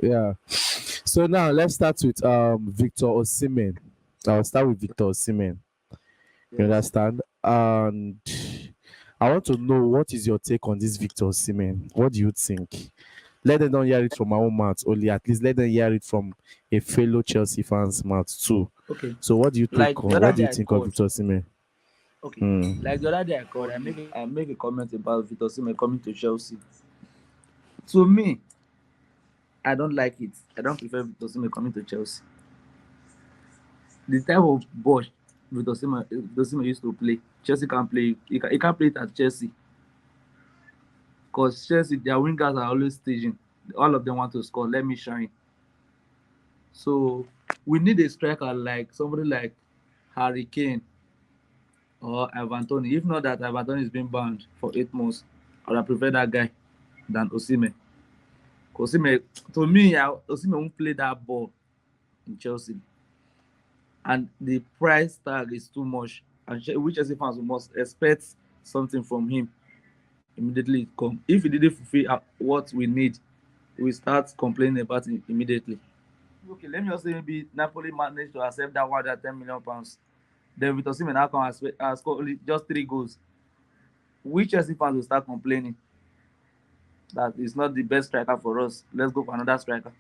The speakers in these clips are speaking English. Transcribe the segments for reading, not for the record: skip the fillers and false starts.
Yeah. So now let's start with Victor Osimhen. I'll start with Victor Osimhen. You Yes. understand? And I want to know what is your take on this Victor Osimhen? What do you think? Let them not hear it from my own mouth only. At least let them hear it from a fellow Chelsea fan's mouth too. Okay. So what do you think? Like the other What do day you I think of called. Victor Osimhen? Okay. Hmm. Like the other day I called, I make a comment about Victor Osimhen coming to Chelsea. To me, I don't like it. I don't prefer Victor Osimhen coming to Chelsea. The type of ball Victor Osimhen used to play, Chelsea can't play. He can't play it at Chelsea because Chelsea their wingers are always staging. All of them want to score. Let me shine. So we need a striker like somebody like Harry Kane or Ivan Toney. If not that Ivan Toney is being banned for 8 months, I would prefer that guy than Osimhen. Osimhen, to me, Osimhen won't play that ball in Chelsea, and the price tag is too much. And we Chelsea fans must expect something from him immediately. It come. If he didn't fulfill what we need, we start complaining about it immediately. Okay, let me just say maybe Napoli managed to accept that £110 million. Then with Osimhen now come and score only just 3 goals. We Chelsea fans will start complaining that it's not the best striker for us. Let's go for another striker.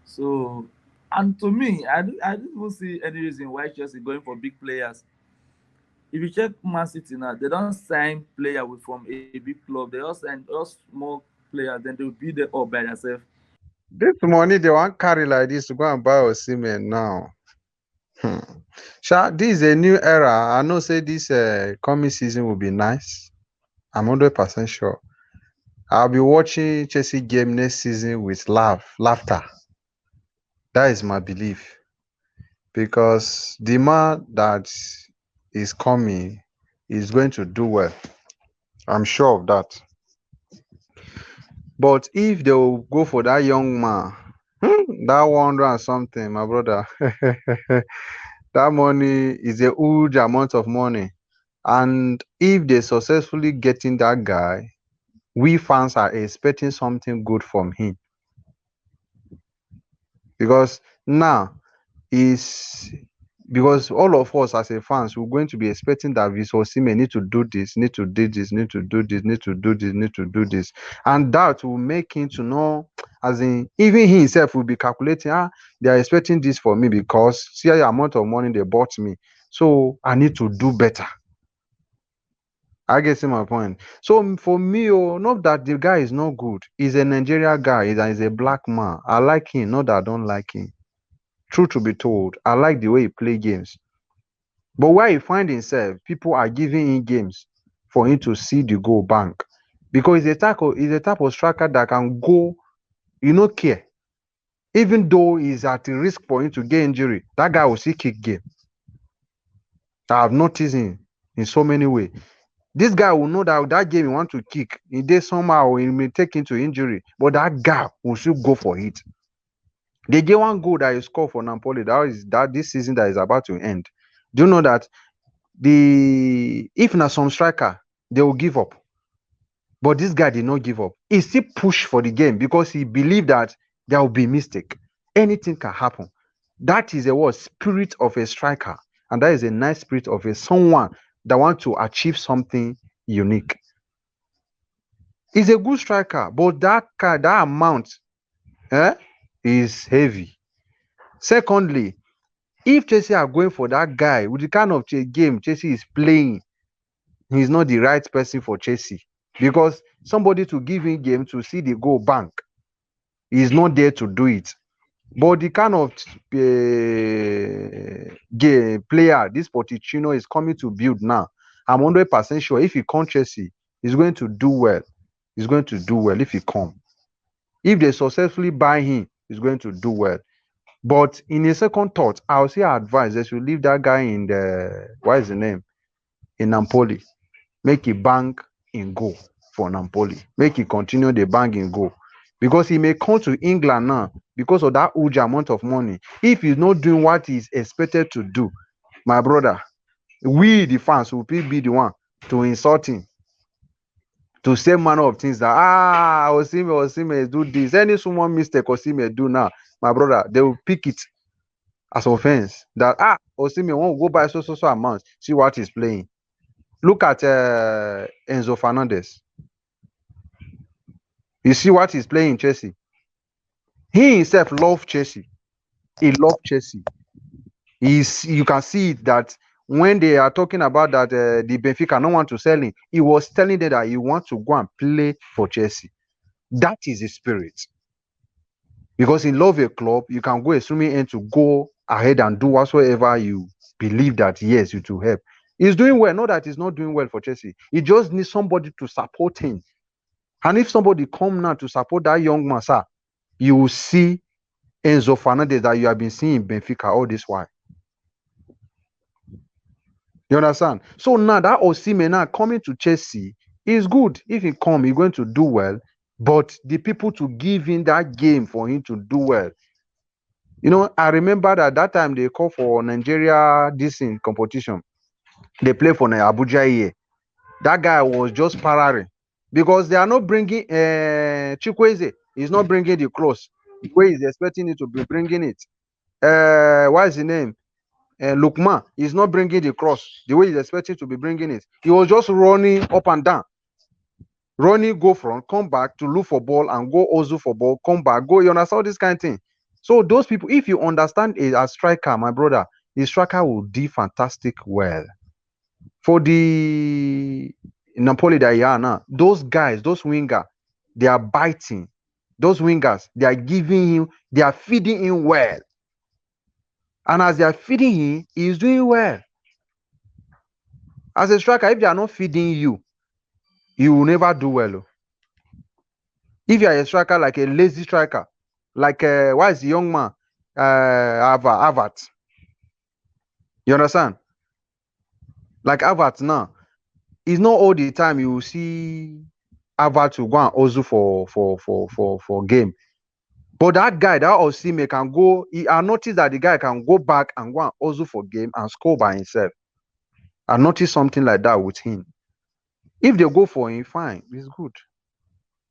So, and to me, I don't even see any reason why Chelsea going for big players. If you check Man City now, they don't sign player from a big club. They all sign all small players, then they'll build them up by themselves. This money they want carry like this to go and buy Osimhen now. Hmm. Sha, this is a new era. I know say this coming season will be nice. I'm 100% sure. I'll be watching Chelsea game next season with laughter. That is my belief. Because the man that is coming is going to do well. I'm sure of that. But if they will go for that young man, that 100 and something, my brother, that money is a huge amount of money. And if they successfully getting that guy, we fans are expecting something good from him. Because now is because all of us as a fans we're going to be expecting that Visa Osimhen need to do this, need to do this, need to do this, need to do this, need to do this, and that will make him to know. As in, even he himself will be calculating. They are expecting this for me because see the amount of money they bought me, so I need to do better. I get see my point. So for me, oh, not that the guy is not good. He's a Nigeria guy. He's a black man. I like him. Not that I don't like him. True to be told, I like the way he play games. But where he find himself, people are giving him games for him to see the goal bank. Because he's a type of striker that can go, care. Even though he's at a risk for him to get injury, that guy will still kick game. I have noticed him in so many ways. This guy will know that that game he want to kick, he did somehow he may take into injury, but that guy will still go for it. They get one goal that he scored for Napoli. That is that this season that is about to end. Do you know that the if na some striker they will give up, but this guy did not give up. He still pushed for the game because he believed that there will be mistake. Anything can happen. That is a what spirit of a striker, and that is a nice spirit of a someone that want to achieve something unique. He's a good striker, but that amount eh, is heavy. Secondly, if Chelsea are going for that guy with the kind of game Chelsea is playing, he's not the right person for Chelsea because somebody to give him game to see the goal bank, he's not there to do it. But the kind of player this Pochettino is coming to build now, I'm 100% sure if he come Chelsea, he's going to do well. He's going to do well if he come. If they successfully buy him, he's going to do well. But in a second thought, I'll say advise they should leave that guy in the what is the name in Napoli. Make a bank in goal for Napoli. Make it continue the bank in goal. Because he may come to England now because of that huge amount of money. If he's not doing what he's expected to do, my brother, we the fans will be the one to insult him. to say manner of things that Osimhen do this. Any small mistake Osimhen do now, my brother, they will pick it as offense. That Osimhen won't go buy so amount. See what he's playing. Look at Enzo Fernandez. You see what he's playing in Chelsea. He himself loved Chelsea. He loved Chelsea. You can see it that when they are talking about that the Benfica don't want to sell him, he was telling them that he wants to go and play for Chelsea. That is his spirit. Because he love a club, you can go assuming him to go ahead and do whatsoever you believe that yes, you to help. He's doing well. Not that he's not doing well for Chelsea. He just needs somebody to support him. And if somebody come now to support that young man, sir, you will see Enzo Fernandez that you have been seeing in Benfica all this while. You understand? So now that Osimhen now coming to Chelsea is good. If he come, he's going to do well. But the people to give him that game for him to do well. You know, I remember that time they call for Nigeria this in competition. They play for Abuja here. That guy was just pararing because they are not bringing Chikweze. He's not bringing the cross the way he's expecting it to be bringing it. What is the name? Lukman is not bringing the cross the way he's expecting to be bringing it. He was just running up and down. Running, go front, come back to look for ball and go also for ball, come back, go. You understand all this kind of thing? So those people, if you understand it as striker, my brother, the striker will do fantastic well. For the Napoli that you are now, those guys, those wingers, they are biting. Those wingers, they are giving him, they are feeding him well. And as they are feeding him, he is doing well. As a striker, if they are not feeding you, you will never do well. If you are a striker, like a lazy striker, like why is the young man Havertz? You understand? Like Havertz now, it's not all the time you will see Havertz to go and also for game. But that guy, that Osimhen can go. I noticed that the guy can go back and go and also for game and score by himself. I noticed something like that with him. If they go for him, fine, it's good.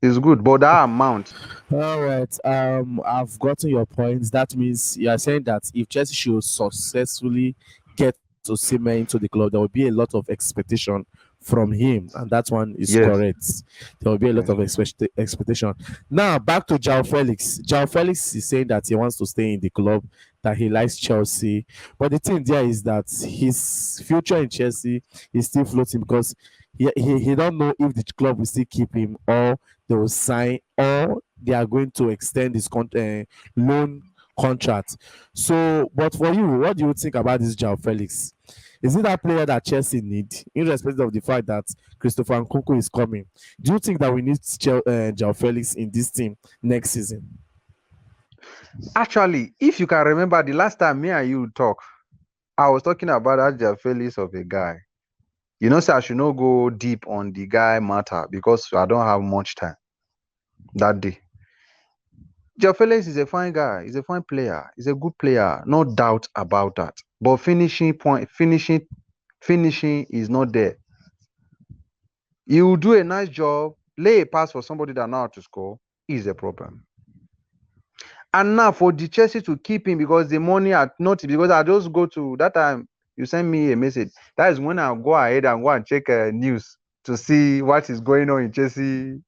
It's good, but that amount. All right. I've gotten your points. That means you are saying that if Chelsea should successfully get Osimhen into the club, there will be a lot of expectation from him, and that one is Yes, correct. There will be a lot yes. of expectation. Now back to João Felix. João Felix is saying that he wants to stay in the club, that he likes Chelsea, but the thing there is that his future in Chelsea is still floating because he don't know if the club will still keep him or they will sign or they are going to extend his loan contract. So, but for you, what do you think about this João Felix? Is it that player that Chelsea need, irrespective of the fact that Christopher Nkunku is coming? Do you think that we need João Felix in this team next season? Actually, if you can remember the last time me and you talk, I was talking about that Jeff Felix of a guy. You know, sir, I should not go deep on the guy matter because I don't have much time that day. Jeff Felix is a fine guy. He's a fine player. He's a good player. No doubt about that. But finishing is not there. He will do a nice job, lay a pass for somebody that know how to score is a problem. And now for the Chelsea to keep him because the money at not because I just go to that time you send me a message. That is when I go ahead and go and check news to see what is going on in Chelsea.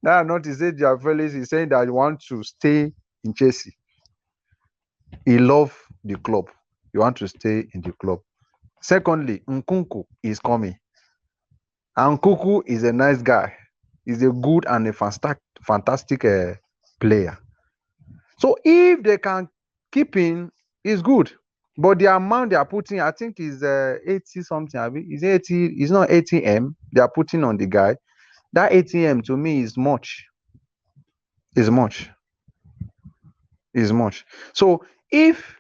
Now I notice that Joao Felix is saying that he wants to stay in Chelsea. He loves the club. He wants to stay in the club. Secondly, Nkunku is coming. And Nkunku is a nice guy. He's a good and a fantastic player. So if they can keep him, it's good. But the amount they are putting, I think, is 80 something. Is 80? It's not 80M they are putting on the guy. That 80M to me is much. Is much. Is much. So if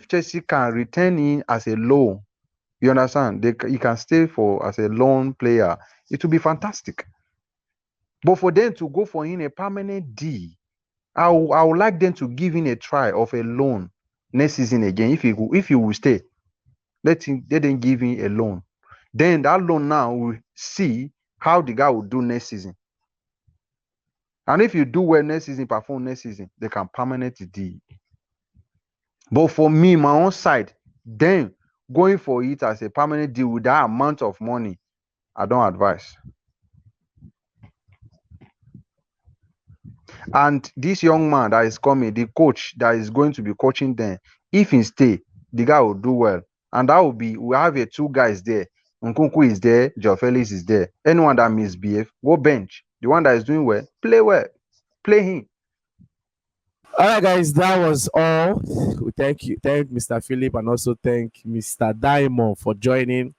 Chelsea can return him as a loan, you understand? He can stay for as a loan player. It will be fantastic. But for them to go for him a permanent D, I would like them to give him a try of a loan next season again. If he will stay, let them give him a loan. Then that loan now will see how the guy will do next season. And if you do well next season, perform next season, they can permanent the deal. But for me, my own side, then going for it as a permanent deal with that amount of money, I don't advise. And this young man that is coming, the coach that is going to be coaching them, if he stay, the guy will do well. And that will be, we have a two guys there. Nkunku is there, Joe Felix is there. Anyone that misbehave, go bench. The one that is doing well, play him. All right, guys, that was all. We thank Mr. Philip, and also thank Mr. Diamond for joining.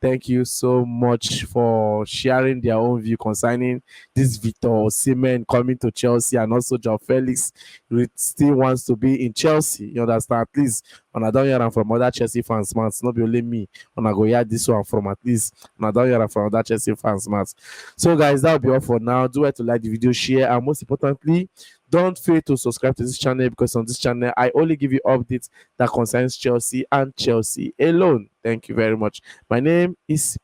Thank you so much for sharing their own view concerning this Victor Osimhen coming to Chelsea, and also João Felix still wants to be in Chelsea. You understand? At least when I don't hear am from other Chelsea fans, man, it's not be only me. When I go hear this one from at least when I don't hear am from other Chelsea fans, man. So, guys, that'll be all for now. Do well to like the video, share, and most importantly, don't fail to subscribe to this channel, because on this channel I only give you updates that concerns Chelsea and Chelsea alone. Thank you very much. My name is